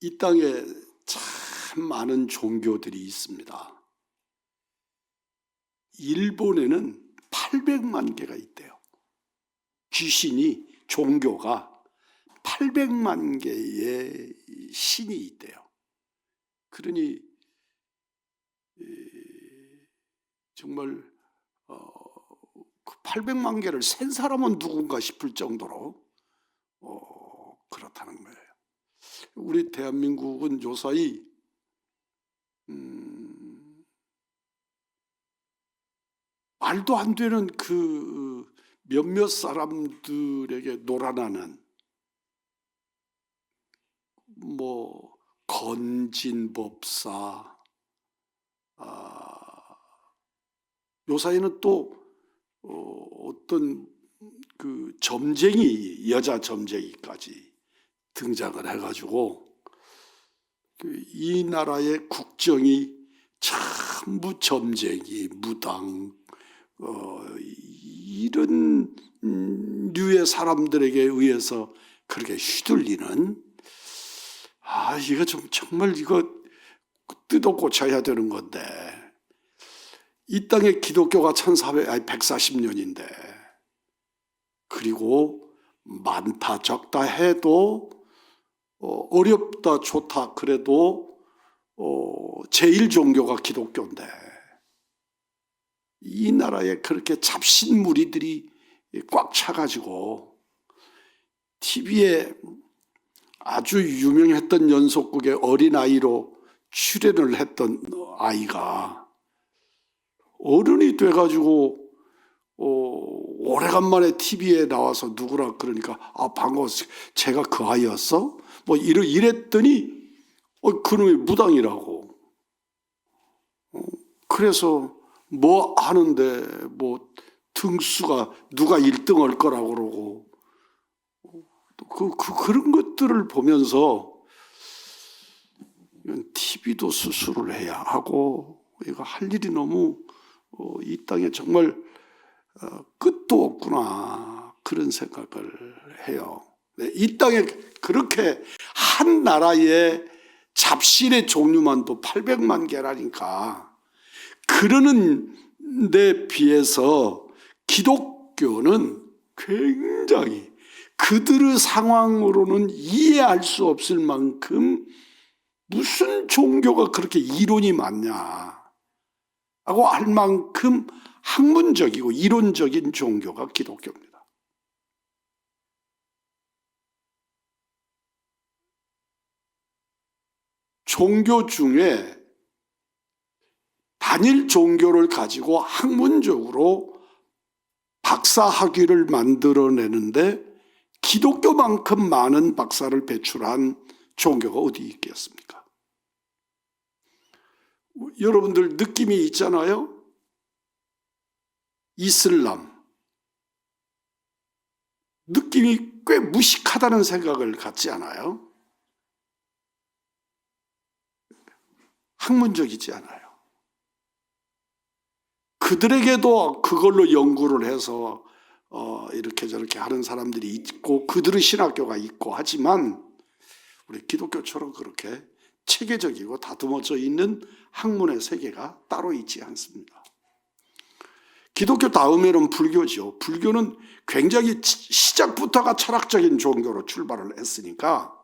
이 땅에 참 많은 종교들이 있습니다. 일본에는 800만 개가 있대요. 귀신이, 종교가 800만 개의 신이 있대요. 그러니 정말 그 800만 개를 센 사람은 누군가 싶을 정도로 그렇다는 거예요. 우리 대한민국은 요사이 말도 안 되는 그 몇몇 사람들에게 놀아나는 뭐 건진법사, 요사이는 또 어떤 그 점쟁이, 여자 점쟁이까지 등장을 해가지고 이 나라의 국정이 전부 점쟁이, 무당, 이런 류의 사람들에게 의해서 그렇게 휘둘리는, 이거 좀 정말 이거 뜯어 고쳐야 되는 건데, 이 땅에 기독교가 140년인데, 그리고 많다 적다 해도 어렵다 좋다 그래도 제일 종교가 기독교인데, 이 나라에 그렇게 잡신 무리들이 꽉 차가지고 TV에 아주 유명했던 연속극의 어린아이로 출연을 했던 아이가 어른이 돼가지고 오래간만에 TV에 나와서 누구라 그러니까 반가웠어. 제가 그 아이였어? 뭐 이랬더니 그놈이 무당이라고. 그래서 뭐 하는데 뭐 등수가 누가 1등 할 거라고 그러고 그런 것들을 보면서 TV도 수술을 해야 하고 이거 할 일이 너무 이 땅에 정말 끝도 없구나 그런 생각을 해요. 이 땅에 그렇게 한 나라의 잡신의 종류만도 800만 개라니까. 그러는 데 비해서 기독교는 굉장히 그들의 상황으로는 이해할 수 없을 만큼 무슨 종교가 그렇게 이론이 많냐 하고 할 만큼 학문적이고 이론적인 종교가 기독교입니다. 종교 중에 단일 종교를 가지고 학문적으로 박사학위를 만들어내는데 기독교만큼 많은 박사를 배출한 종교가 어디 있겠습니까? 여러분들 느낌이 있잖아요. 이슬람. 느낌이 꽤 무식하다는 생각을 갖지 않아요? 학문적이지 않아요. 그들에게도 그걸로 연구를 해서 이렇게 저렇게 하는 사람들이 있고 그들의 신학교가 있고 하지만 우리 기독교처럼 그렇게 체계적이고 다듬어져 있는 학문의 세계가 따로 있지 않습니다. 기독교 다음에는 불교죠. 불교는 굉장히 시작부터가 철학적인 종교로 출발을 했으니까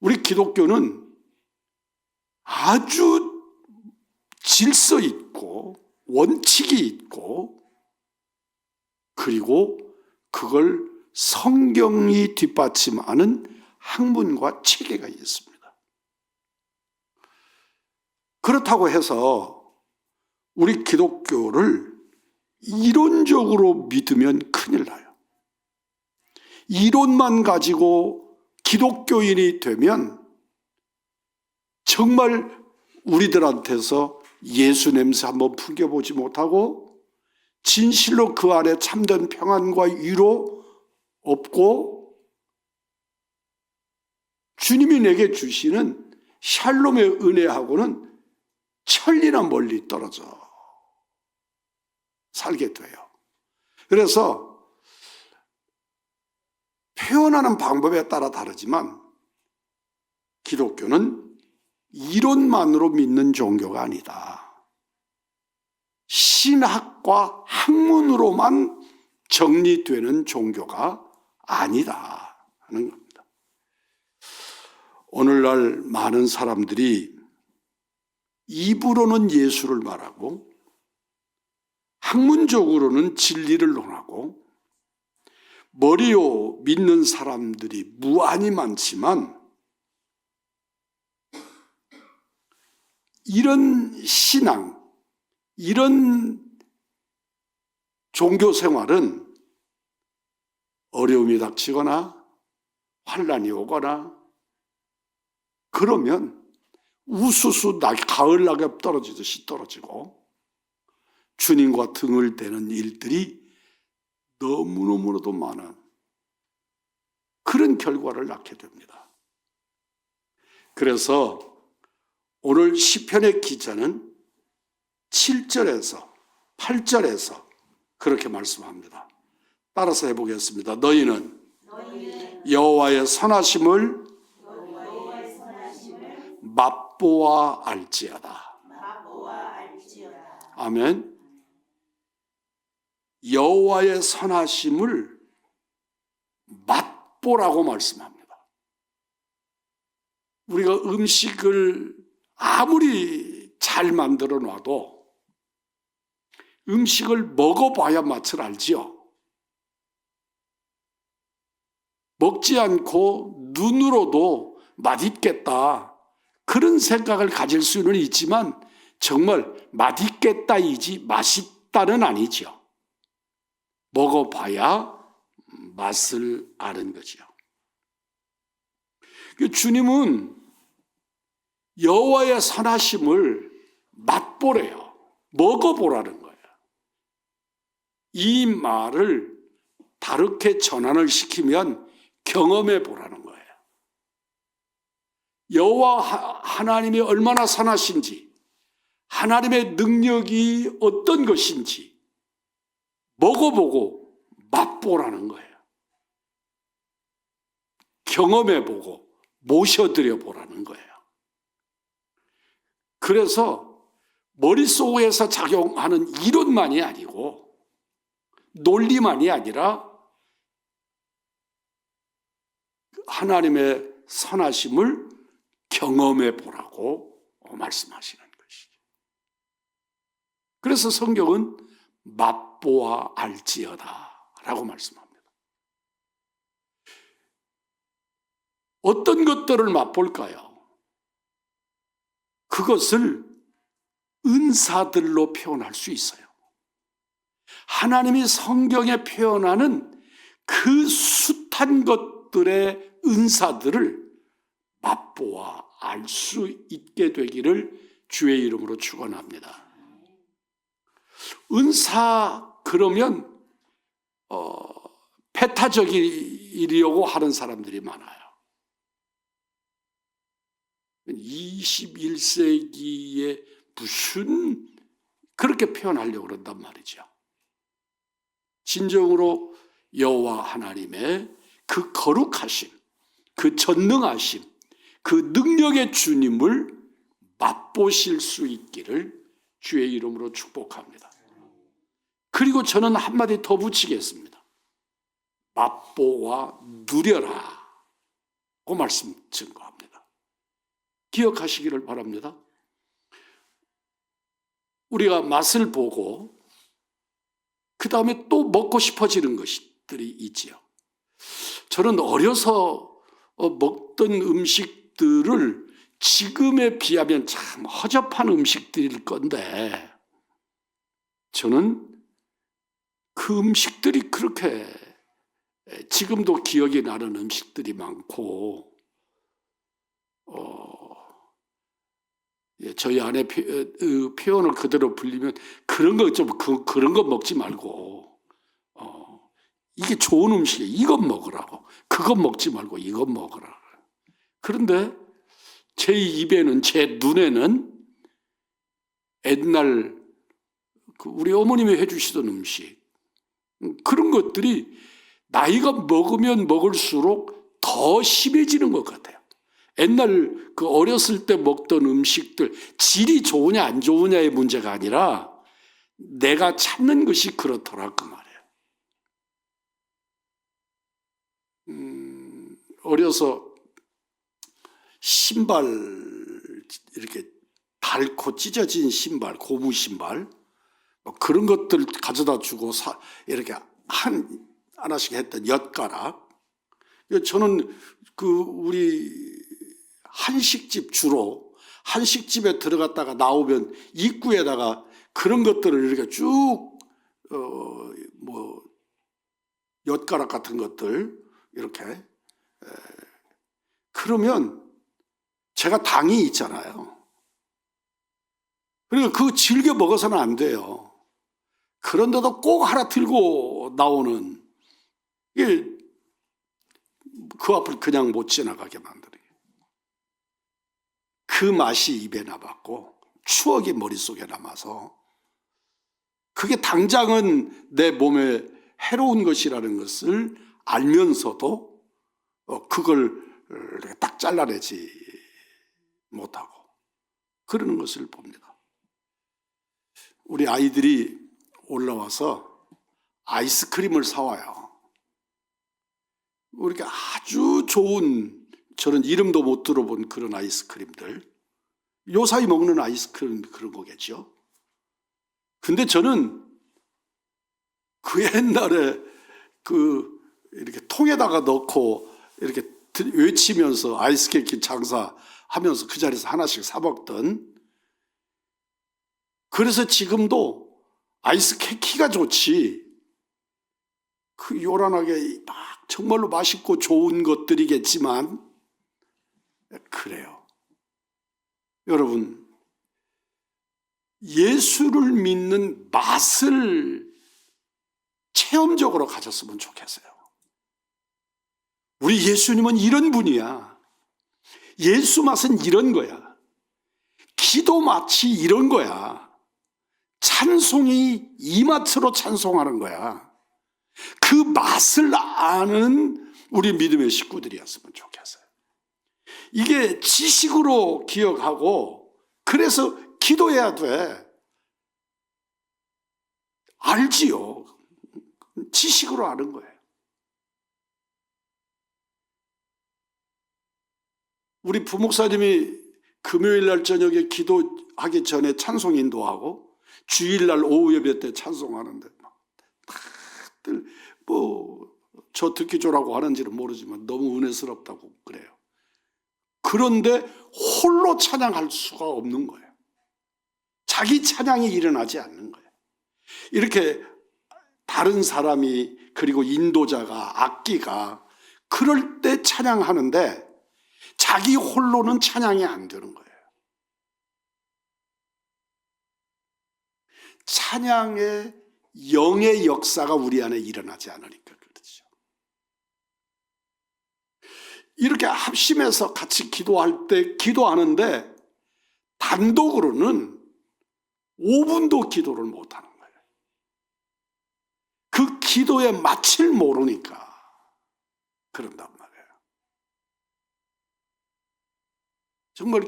우리 기독교는 아주 질서 있고 원칙이 있고 그리고 그걸 성경이 뒷받침하는 학문과 체계가 있습니다. 그렇다고 해서 우리 기독교를 이론적으로 믿으면 큰일 나요. 이론만 가지고 기독교인이 되면 정말 우리들한테서 예수 냄새 한번 풍겨보지 못하고 진실로 그 안에 참된 평안과 위로 없고 주님이 내게 주시는 샬롬의 은혜하고는 천리나 멀리 떨어져 살게 돼요. 그래서 표현하는 방법에 따라 다르지만 기독교는 이론만으로 믿는 종교가 아니다. 신학과 학문으로만 정리되는 종교가 아니다 하는 겁니다. 오늘날 많은 사람들이 입으로는 예수를 말하고 학문적으로는 진리를 논하고 머리로 믿는 사람들이 무한히 많지만 이런 신앙, 이런 종교 생활은 어려움이 닥치거나 환난이 오거나 그러면 우수수 가을 낙엽 떨어지듯이 떨어지고 주님과 등을 대는 일들이 너무너무나도 많은 그런 결과를 낳게 됩니다. 그래서 오늘 시편의 기자는 7절에서 8절에서 그렇게 말씀합니다. 따라서 해보겠습니다. 너희는 여호와의 선하심을 맛보아 알지어다. 아멘. 여호와의 선하심을 맛보라고 말씀합니다. 우리가 음식을 아무리 잘 만들어 놔도 음식을 먹어봐야 맛을 알지요. 먹지 않고 눈으로도 맛있겠다 그런 생각을 가질 수는 있지만 정말 맛있겠다이지 맛있다는 아니죠. 먹어봐야 맛을 아는 거죠. 주님은 여호와의 선하심을 맛보래요. 먹어보라는 거예요. 이 말을 다르게 전환을 시키면 경험해 보라는 거예요. 여호와 하나님이 얼마나 선하신지, 하나님의 능력이 어떤 것인지 먹어보고 맛보라는 거예요. 경험해보고 모셔드려 보라는 거예요. 그래서 머릿속에서 작용하는 이론만이 아니고 논리만이 아니라 하나님의 선하심을 경험해 보라고 말씀하시는 것이죠. 그래서 성경은 맛보아 알지어다 라고 말씀합니다. 어떤 것들을 맛볼까요? 그것을 은사들로 표현할 수 있어요. 하나님이 성경에 표현하는 그 숱한 것들의 은사들을 맛보아 알 수 있게 되기를 주의 이름으로 축원합니다. 은사 그러면 배타적이려고 하는 사람들이 많아요. 21세기에 무슨 그렇게 표현하려고 그런단 말이죠. 진정으로 여호와 하나님의 그 거룩하심, 그 전능하심, 그 능력의 주님을 맛보실 수 있기를 주의 이름으로 축복합니다. 그리고 저는 한마디 더 붙이겠습니다. 맛보아 누려라 그 말씀 증거합니다. 기억하시기를 바랍니다. 우리가 맛을 보고 그 다음에 또 먹고 싶어지는 것들이 있지요. 저는 어려서 먹던 음식들을 지금에 비하면 참 허접한 음식들일 건데 저는 그 음식들이 그렇게 지금도 기억이 나는 음식들이 많고 저희 아내 표현을 그대로 불리면 그런 거 좀 그런 거 먹지 말고 이게 좋은 음식이에요. 이것 먹으라고. 그것 먹지 말고 이것 먹으라고. 그런데 제 입에는 제 눈에는 옛날 우리 어머님이 해주시던 음식 그런 것들이 나이가 먹으면 먹을수록 더 심해지는 것 같아요. 옛날 그 어렸을 때 먹던 음식들 질이 좋으냐 안 좋으냐의 문제가 아니라 내가 찾는 것이 그렇더라 그 말이에요. 어려서 신발 이렇게 닳고 찢어진 신발, 고무 신발 뭐 그런 것들 가져다 주고 이렇게 하나씩 했던 엿가락. 저는 그 우리 한식집 주로 한식집에 들어갔다가 나오면 입구에다가 그런 것들을 이렇게 쭉 뭐 엿가락 같은 것들 이렇게 그러면 제가 당이 있잖아요. 그러니까 그거 즐겨 먹어서는 안 돼요. 그런데도 꼭 하나 들고 나오는 이게 그 앞을 그냥 못 지나가게 만드는 그 맛이 입에 남았고 추억이 머릿속에 남아서 그게 당장은 내 몸에 해로운 것이라는 것을 알면서도 그걸 딱 잘라내지 못하고 그러는 것을 봅니다. 우리 아이들이 올라와서 아이스크림을 사와요. 이렇게 아주 좋은 저는 이름도 못 들어본 그런 아이스크림들 요사이 먹는 아이스크림 그런 거겠죠. 근데 저는 그 옛날에 그 이렇게 통에다가 넣고 이렇게 외치면서 아이스케이크 장사하면서 그 자리에서 하나씩 사 먹던 그래서 지금도 아이스케이크가 좋지 그 요란하게 막 정말로 맛있고 좋은 것들이겠지만 그래요. 여러분 예수를 믿는 맛을 체험적으로 가졌으면 좋겠어요. 우리 예수님은 이런 분이야. 예수 맛은 이런 거야. 기도 맛이 이런 거야. 찬송이 이 맛으로 찬송하는 거야. 그 맛을 아는 우리 믿음의 식구들이었으면 좋겠어요. 이게 지식으로 기억하고 그래서 기도해야 돼. 알지요. 지식으로 아는 거예요. 우리 부목사님이 금요일 날 저녁에 기도하기 전에 찬송 인도하고 주일날 오후 예배 때 찬송하는데 다들 뭐 저 듣기 좋으라고 하는지는 모르지만 너무 은혜스럽다고 그래요. 그런데 홀로 찬양할 수가 없는 거예요. 자기 찬양이 일어나지 않는 거예요. 이렇게 다른 사람이 그리고 인도자가 악기가 그럴 때 찬양하는데 자기 홀로는 찬양이 안 되는 거예요. 찬양의 영의 역사가 우리 안에 일어나지 않으니까 그렇죠. 이렇게 합심해서 같이 기도할 때 기도하는데 단독으로는 5분도 기도를 못하는 거예요. 그 기도의 맛을 모르니까 그런단 말이에요. 정말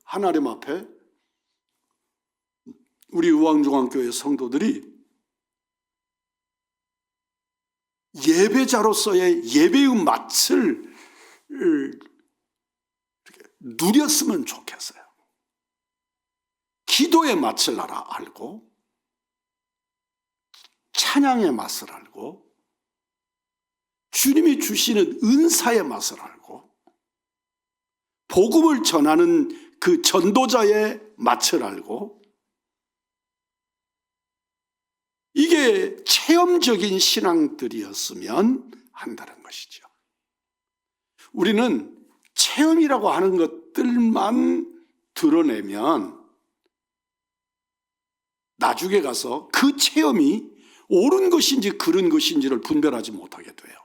하나님 앞에 우리 의왕중앙교회 성도들이 예배자로서의 예배의 맛을 누렸으면 좋겠어요. 기도의 맛을 알고 찬양의 맛을 알고 주님이 주시는 은사의 맛을 알고 복음을 전하는 그 전도자의 맛을 알고 이게 체험적인 신앙들이었으면 한다는 것이죠. 우리는 체험이라고 하는 것들만 드러내면 나중에 가서 그 체험이 옳은 것인지 그른 것인지를 분별하지 못하게 돼요.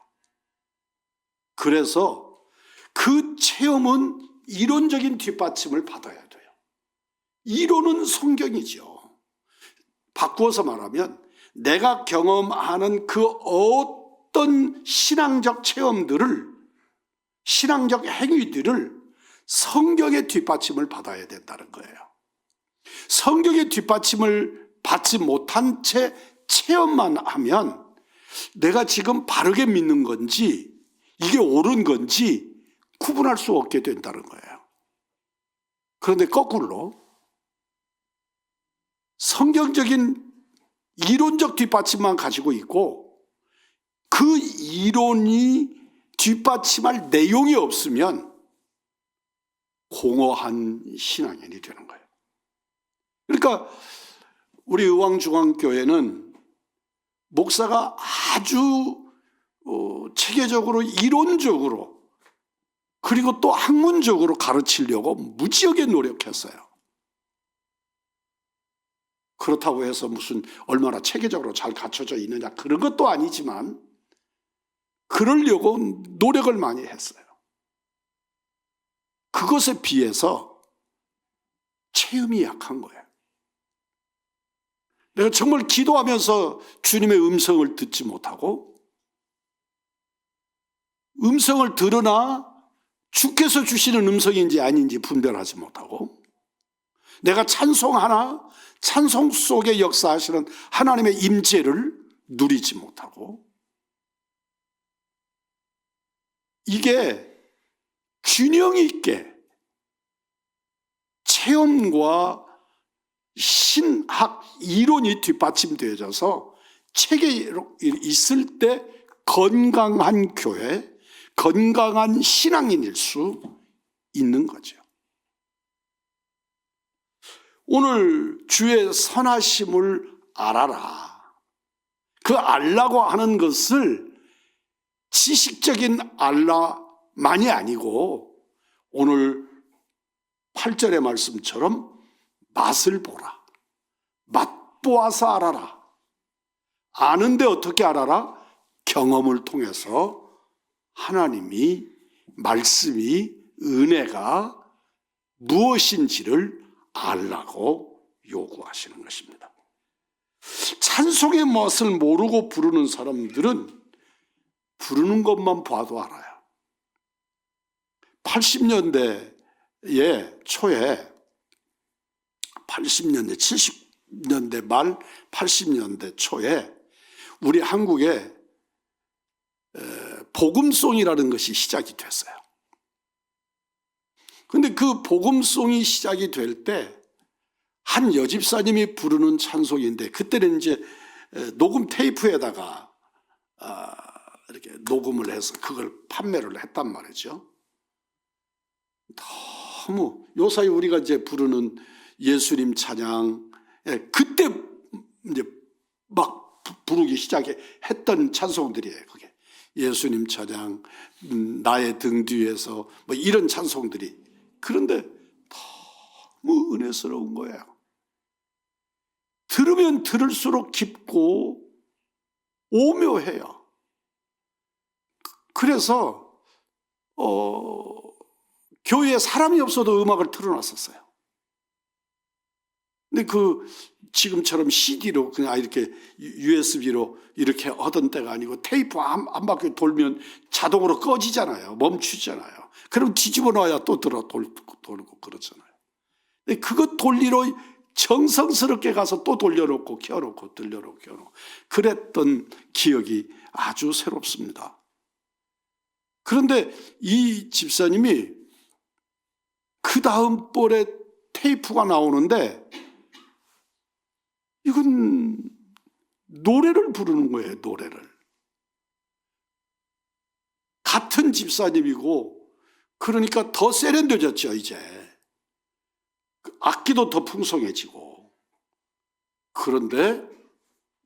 그래서 그 체험은 이론적인 뒷받침을 받아야 돼요. 이론은 성경이죠. 바꾸어서 말하면 내가 경험하는 그 어떤 신앙적 체험들을, 신앙적 행위들을 성경의 뒷받침을 받아야 된다는 거예요. 성경의 뒷받침을 받지 못한 채 체험만 하면 내가 지금 바르게 믿는 건지 이게 옳은 건지 구분할 수 없게 된다는 거예요. 그런데 거꾸로 성경적인 이론적 뒷받침만 가지고 있고 그 이론이 뒷받침할 내용이 없으면 공허한 신앙인이 되는 거예요. 그러니까 우리 의왕중앙교회는 목사가 아주 체계적으로 이론적으로 그리고 또 학문적으로 가르치려고 무지하게 노력했어요. 그렇다고 해서 무슨 얼마나 체계적으로 잘 갖춰져 있느냐 그런 것도 아니지만 그러려고 노력을 많이 했어요. 그것에 비해서 체험이 약한 거예요. 내가 정말 기도하면서 주님의 음성을 듣지 못하고 음성을 들으나 주께서 주시는 음성인지 아닌지 분별하지 못하고 내가 찬송하나 찬송 속에 역사하시는 하나님의 임재를 누리지 못하고 이게 균형 있게 체험과 신학 이론이 뒷받침되어져서 체계로 있을 때 건강한 교회, 건강한 신앙인일 수 있는 거죠. 오늘 주의 선하심을 알아라. 그 알라고 하는 것을 지식적인 알라만이 아니고 오늘 8절의 말씀처럼 맛을 보라. 맛보아서 알아라. 아는데 어떻게 알아라? 경험을 통해서 하나님이, 말씀이, 은혜가 무엇인지를 알라고 요구하시는 것입니다. 찬송의 맛을 모르고 부르는 사람들은 부르는 것만 봐도 알아요. 80년대 초에 80년대, 70년대 말 80년대 초에 우리 한국에 복음송이라는 것이 시작이 됐어요. 그런데 그 복음송이 시작이 될 때 한 여집사님이 부르는 찬송인데 그때는 이제 녹음 테이프에다가 이렇게 녹음을 해서 그걸 판매를 했단 말이죠. 너무 요사이 우리가 이제 부르는 예수님 찬양 그때 이제 막 부르기 시작했던 찬송들이에요. 그게 예수님 찬양, 나의 등 뒤에서 뭐 이런 찬송들이. 그런데 너무 은혜스러운 거예요. 들으면 들을수록 깊고 오묘해요. 그래서 교회에 사람이 없어도 음악을 틀어놨었어요. 근데 그 지금처럼 CD로 그냥 이렇게 USB로 이렇게 하던 때가 아니고 테이프 한 바퀴 돌면 자동으로 꺼지잖아요. 멈추잖아요. 그럼 뒤집어 놔야 또 돌고 그렇잖아요. 근데 그거 돌리러 정성스럽게 가서 또 돌려놓고 켜놓고 들려놓고 켜놓고 그랬던 기억이 아주 새롭습니다. 그런데 이 집사님이 그 다음 볼에 테이프가 나오는데 이건 노래를 부르는 거예요. 노래를. 같은 집사님이고 그러니까 더 세련되졌죠. 이제 악기도 더 풍성해지고. 그런데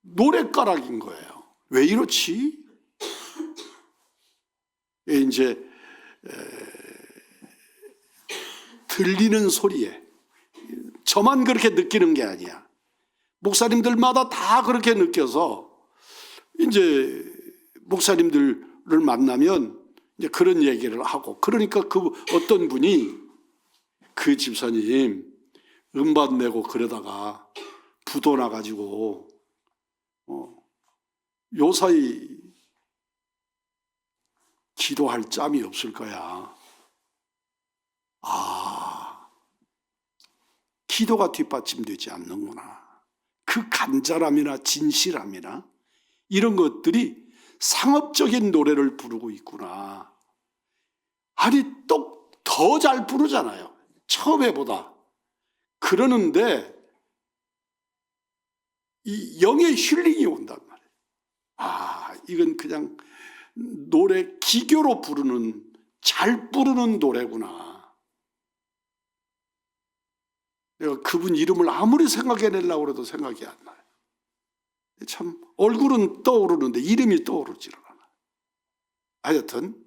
노랫가락인 거예요. 왜 이렇지? 이제 들리는 소리에 저만 그렇게 느끼는 게 아니야. 목사님들마다 다 그렇게 느껴서 이제 목사님들을 만나면 이제 그런 얘기를 하고 그러니까 그 어떤 분이 그 집사님 음반 내고 그러다가 부도 나가지고 요사이 기도할 짬이 없을 거야. 아, 기도가 뒷받침되지 않는구나. 그 간절함이나 진실함이나 이런 것들이 상업적인 노래를 부르고 있구나. 아니 또 더 잘 부르잖아요. 처음에보다. 그러는데 이 영의 힐링이 온단 말이에요. 아, 이건 그냥 노래 기교로 부르는, 잘 부르는 노래구나. 내가 그분 이름을 아무리 생각해내려고 해도 생각이 안 나요. 참 얼굴은 떠오르는데 이름이 떠오르질 않아요. 하여튼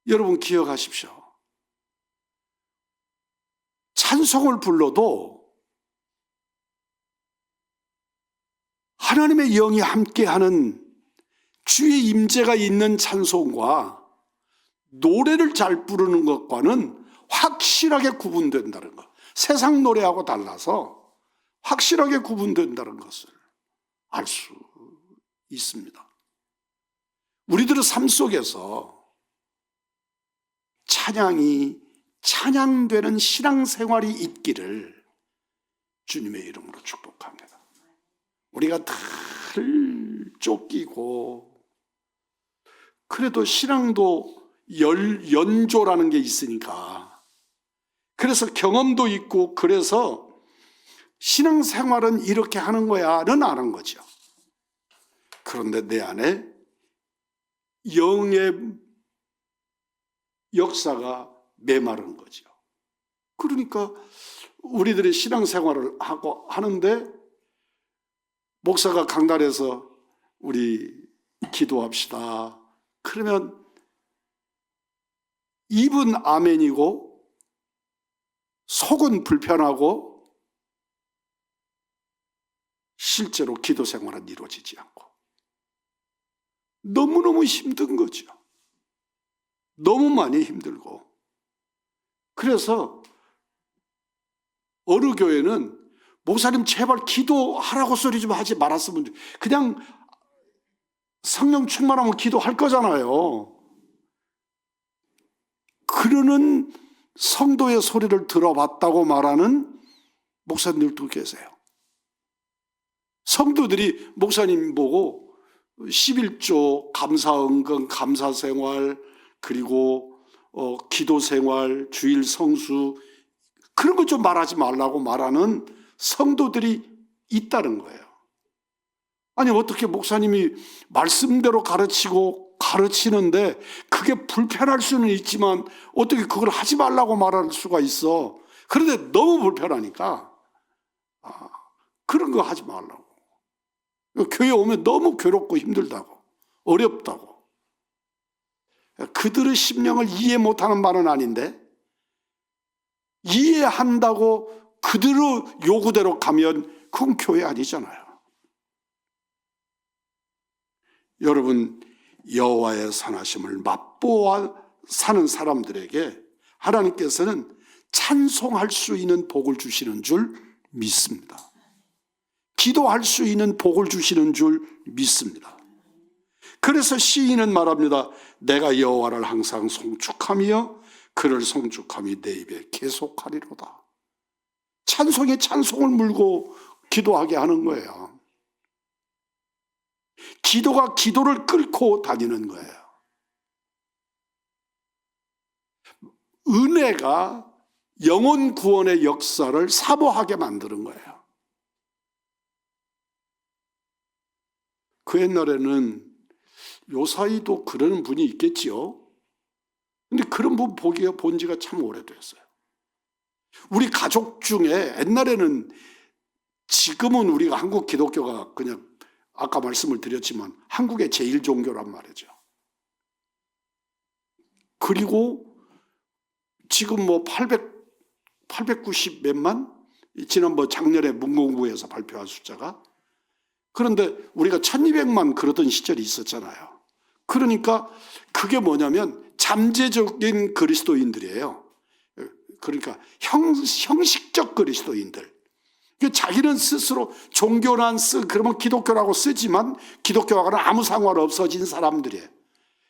여러분 기억하십시오. 찬송을 불러도 하나님의 영이 함께하는 주의 임재가 있는 찬송과 노래를 잘 부르는 것과는 확실하게 구분된다는 것. 세상 노래하고 달라서 확실하게 구분된다는 것을 알 수 있습니다. 우리들의 삶 속에서 찬양되는 신앙생활이 있기를 주님의 이름으로 축복합니다. 우리가 늘 쫓기고 그래도 신앙도 연조라는 게 있으니까, 그래서 경험도 있고 그래서 신앙생활은 이렇게 하는 거야는 아는 거죠. 그런데 내 안에 영의 역사가 메마른 거죠. 그러니까 우리들이 신앙생활을 하고 하는데 목사가 강단에서 우리 기도합시다. 그러면 입은 아멘이고 속은 불편하고 실제로 기도 생활은 이루어지지 않고 너무너무 힘든 거죠. 너무 많이 힘들고. 그래서 어느 교회는 목사님 제발 기도하라고 소리 좀 하지 말았으면, 그냥 성령 충만하면 기도할 거잖아요. 그러는 성도의 소리를 들어봤다고 말하는 목사님들도 계세요. 성도들이 목사님 보고 11조 감사언금, 감사생활, 그리고 기도생활, 주일 성수 그런 거 좀 말하지 말라고 말하는 성도들이 있다는 거예요. 아니 어떻게 목사님이 말씀대로 가르치는데 그게 불편할 수는 있지만 어떻게 그걸 하지 말라고 말할 수가 있어. 그런데 너무 불편하니까 그런 거 하지 말라고. 교회 오면 너무 괴롭고 힘들다고, 어렵다고. 그들의 심령을 이해 못하는 말은 아닌데 이해한다고 그들의 요구대로 가면 그건 교회 아니잖아요. 여러분, 여호와의 선하심을 맛보아 사는 사람들에게 하나님께서는 찬송할 수 있는 복을 주시는 줄 믿습니다. 기도할 수 있는 복을 주시는 줄 믿습니다. 그래서 시인은 말합니다. 내가 여호와를 항상 송축하며 그를 송축함이 내 입에 계속하리로다. 찬송에 찬송을 물고 기도하게 하는 거예요. 기도가 기도를 끌고 다니는 거예요. 은혜가 영혼 구원의 역사를 사모하게 만드는 거예요. 그 옛날에는 요사이도 그런 분이 있겠지요. 근데 그런 분 본 지가 참 오래됐어요. 우리 가족 중에 옛날에는, 지금은 우리가 한국 기독교가 그냥 아까 말씀을 드렸지만 한국의 제일 종교란 말이죠. 그리고 지금 뭐 890 몇만? 지난 작년에 문공부에서 발표한 숫자가. 그런데 우리가 1200만 그러던 시절이 있었잖아요. 그러니까 그게 뭐냐면 잠재적인 그리스도인들이에요. 그러니까 형식적 그리스도인들. 자기는 스스로 종교란 그러면 기독교라고 쓰지만 기독교와는 아무 상관없어진 사람들이에요.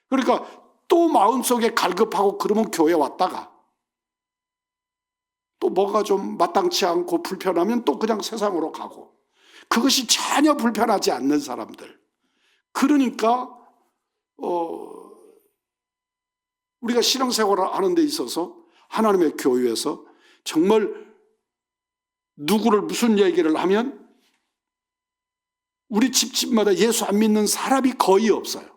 그러니까 또 마음속에 갈급하고 그러면 교회 왔다가 또 뭐가 좀 마땅치 않고 불편하면 또 그냥 세상으로 가고, 그것이 전혀 불편하지 않는 사람들. 그러니까 우리가 신앙생활을 하는 데 있어서 하나님의 교회에서 정말 누구를 무슨 얘기를 하면 우리 집집마다 예수 안 믿는 사람이 거의 없어요.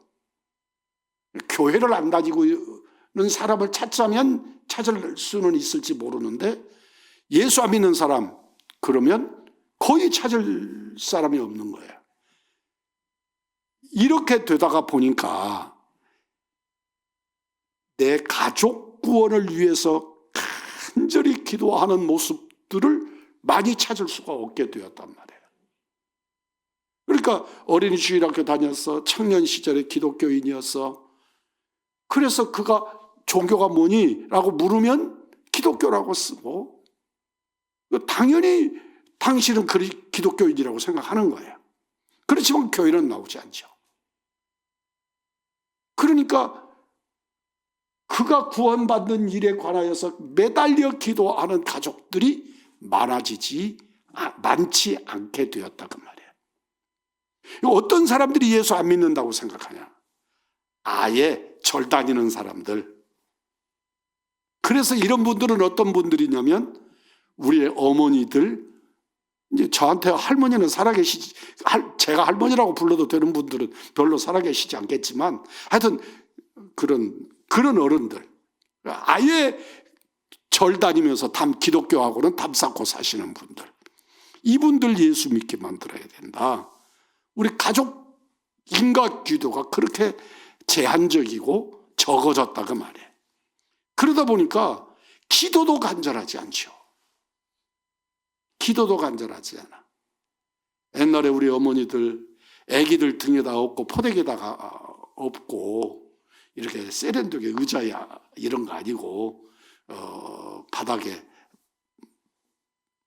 교회를 안 다니고는 사람을 찾자면 찾을 수는 있을지 모르는데, 예수 안 믿는 사람 그러면 거의 찾을 사람이 없는 거예요. 이렇게 되다가 보니까 내 가족 구원을 위해서 간절히 기도하는 모습들을 많이 찾을 수가 없게 되었단 말이에요. 그러니까 어린이 주일학교 다녔어. 청년 시절에 기독교인이었어. 그래서 그가 종교가 뭐니? 라고 물으면 기독교라고 쓰고, 당연히 당신은 기독교인이라고 생각하는 거예요. 그렇지만 교회는 나오지 않죠. 그러니까 그가 구원받는 일에 관하여서 매달려 기도하는 가족들이 많지 않게 되었다 그 말이에요. 어떤 사람들이 예수 안 믿는다고 생각하냐? 아예 절 다니는 사람들. 그래서 이런 분들은 어떤 분들이냐면 우리의 어머니들, 이제 저한테 할머니는 살아계시지, 제가 할머니라고 불러도 되는 분들은 별로 살아계시지 않겠지만, 하여튼 그런 어른들, 아예 절 다니면서 기독교하고는 담 쌓고 사시는 분들, 이분들 예수 믿게 만들어야 된다. 우리 가족 인과 기도가 그렇게 제한적이고 적어졌다 그 말이에요. 그러다 보니까 기도도 간절하지 않죠. 기도도 간절하지 않아. 옛날에 우리 어머니들 아기들 등에다 업고 포대기에다가 업고 이렇게 세련되게 의자야 이런 거 아니고 바닥에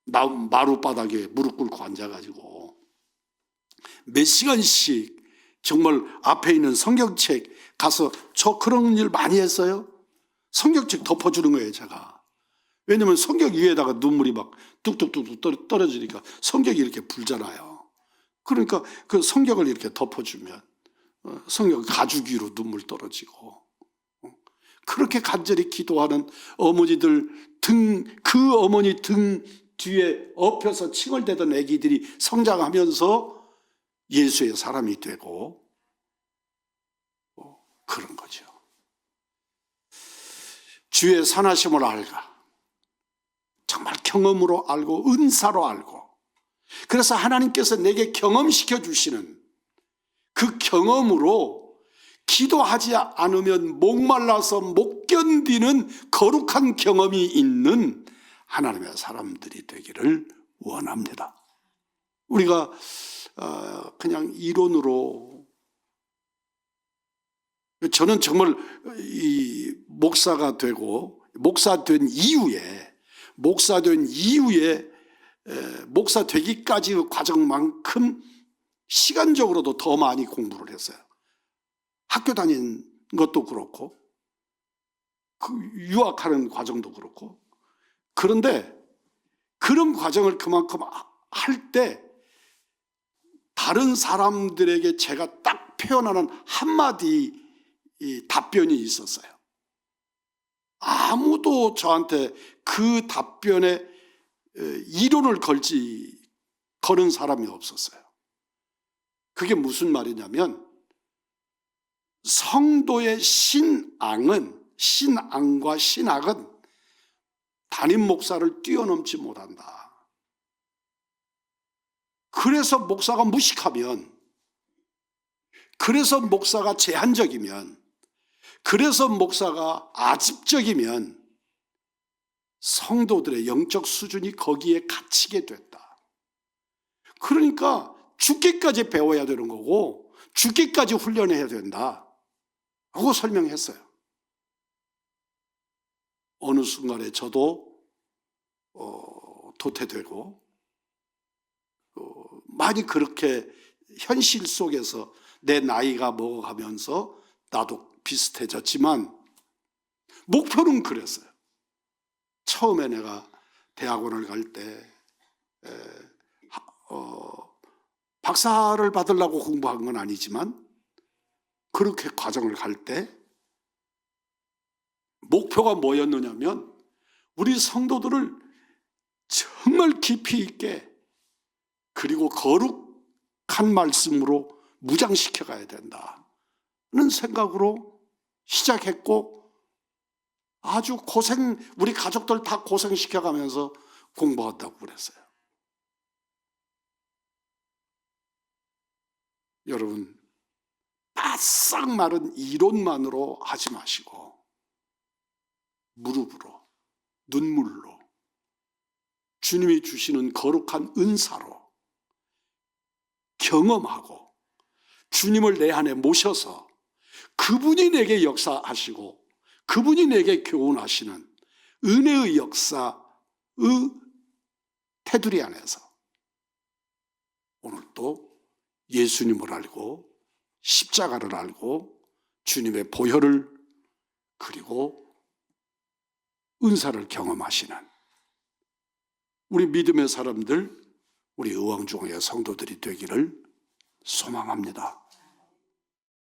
마룻바닥에 무릎 꿇고 앉아가지고 몇 시간씩 정말 앞에 있는 성경책 가서, 저 그런 일 많이 했어요. 성경책 덮어주는 거예요, 제가. 왜냐면 성경 위에다가 눈물이 막 뚝뚝뚝 떨어지니까 성경이 이렇게 불잖아요. 그러니까 그 성경을 이렇게 덮어주면 성경 가죽 위로 눈물 떨어지고, 그렇게 간절히 기도하는 어머니들 그 어머니 등 뒤에 엎혀서 칭얼대던 아기들이 성장하면서 예수의 사람이 되고 그런 거죠. 주의 선하심을 알가. 정말 경험으로 알고 은사로 알고, 그래서 하나님께서 내게 경험시켜 주시는 그 경험으로 기도하지 않으면 목말라서 못 견디는 거룩한 경험이 있는 하나님의 사람들이 되기를 원합니다. 우리가 그냥 이론으로, 저는 정말 이 목사 된 이후에 목사 되기까지의 과정만큼 시간적으로도 더 많이 공부를 했어요. 학교 다닌 것도 그렇고 유학하는 과정도 그렇고. 그런데 그런 과정을 그만큼 할 때 다른 사람들에게 제가 딱 표현하는 한마디 답변이 있었어요. 아무도 저한테 그 답변에 이론을 거는 사람이 없었어요. 그게 무슨 말이냐면, 성도의 신앙과 신학은 담임 목사를 뛰어넘지 못한다. 그래서 목사가 무식하면, 그래서 목사가 제한적이면, 그래서 목사가 아집적이면 성도들의 영적 수준이 거기에 갇히게 됐다. 그러니까 죽기까지 배워야 되는 거고 죽기까지 훈련해야 된다 하고 설명했어요. 어느 순간에 저도 도태되고 많이 그렇게 현실 속에서 내 나이가 먹어가면서 나도 비슷해졌지만 목표는 그랬어요. 처음에 내가 대학원을 갈 때 박사를 받으려고 공부한 건 아니지만 그렇게 과정을 갈 때 목표가 뭐였느냐면 우리 성도들을 정말 깊이 있게 그리고 거룩한 말씀으로 무장시켜 가야 된다는 생각으로 시작했고 아주 우리 가족들 다 고생시켜 가면서 공부한다고 그랬어요. 여러분, 바싹 마른 이론만으로 하지 마시고 무릎으로, 눈물로, 주님이 주시는 거룩한 은사로 경험하고 주님을 내 안에 모셔서 그분이 내게 역사하시고 그분이 내게 교훈하시는 은혜의 역사의 테두리 안에서 오늘 또 예수님을 알고 십자가를 알고 주님의 보혈을 그리고 은사를 경험하시는 우리 믿음의 사람들, 우리 의왕중앙의 성도들이 되기를 소망합니다.